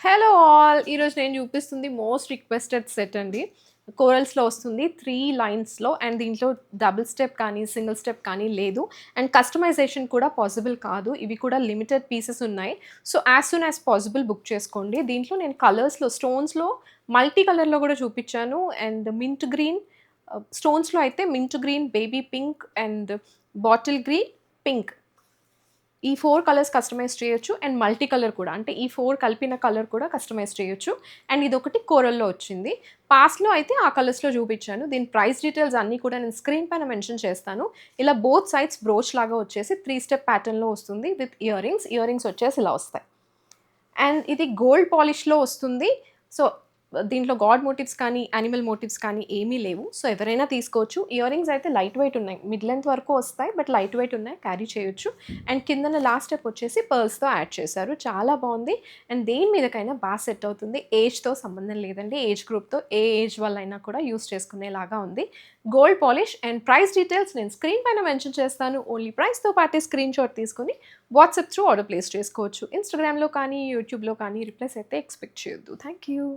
Hello all! ఈరోజు నేను చూపిస్తుంది మోస్ట్ రిక్వెస్టెడ్ సెట్ అండి. కోరల్స్‌లో వస్తుంది 3 లైన్స్‌లో అండ్ దీంట్లో డబుల్ స్టెప్ కానీ, సింగిల్ స్టెప్ కానీ లేదు. అండ్ కస్టమైజేషన్ కూడా పాసిబుల్ కాదు. ఇవి కూడా లిమిటెడ్ పీసెస్ ఉన్నాయి. So, as soon as possible book చేసుకోండి. దీంట్లో నేను కలర్స్‌లో, స్టోన్స్‌లో మల్టీ కలర్‌లో కూడా చూపించాను. అండ్ మింట్ గ్రీన్, స్టోన్స్‌లో అయితే mint green, baby pink and bottle green, pink ఈ 4 కలర్స్ కస్టమైజ్ చేయొచ్చు. అండ్ మల్టీ కలర్ కూడా. అంటే ఈ 4 కలిపిన కలర్ కూడా కస్టమైజ్ చేయొచ్చు. అండ్ ఇదొకటి కోరల్‌లో వచ్చింది. పాస్ట్‌లో అయితే ఆ కలర్స్‌లో చూపించాను. దీని ప్రైస్ డీటెయిల్స్ అన్నీ కూడా నేను స్క్రీన్ పైన మెన్షన్ చేస్తాను. ఇలా బోత్ సైడ్స్ బ్రోచ్ లాగా వచ్చేసి 3 స్టెప్ ప్యాటర్న్‌లో వస్తుంది with ear rings. Ear rings వచ్చేసి ఇలా వస్తాయి. అండ్ ఇది గోల్డ్ పాలిష్‌లో వస్తుంది. సో, దీంట్లో గాడ్ మోటివ్స్ కానీ, యానిమల్ మోటివ్స్ కానీ ఏమీ లేవు. సో, ఎవరైనా తీసుకోవచ్చు. ఇయర్ రింగ్స్ అయితే లైట్ వెయిట్ ఉన్నాయి. మిడ్ లెంత్ వరకు వస్తాయి. బట్ లైట్ వెయిట్ ఉన్నాయి. క్యారీ చేయొచ్చు. అండ్ కిందన లాస్ట్ స్టెప్ వచ్చేసి పర్ల్స్‌తో యాడ్ చేశారు. చాలా బావుంది. అండ్ దేని మీదకైనా బాగా సెట్ అవుతుంది. ఏజ్‌తో సంబంధం లేదండి. ఏజ్ గ్రూప్‌తో ఏ ఏజ్ వాళ్ళైనా కూడా యూజ్ చేసుకునేలాగా ఉంది. Gold polish and price details నేను స్క్రీన్ పైన మెన్షన్ చేస్తాను. ఓన్లీ ప్రైస్‌తో పాటే స్క్రీన్‌షాట్ తీసుకొని వాట్సాప్ త్రూ ఆర్డర్ ప్లేస్ చేసుకోవచ్చు. ఇన్‌స్టాగ్రామ్‌లో కానీ, యూట్యూబ్‌లో కానీ రిప్లైస్ అయితే ఎక్స్‌పెక్ట్ చేయొద్దు. Thank you.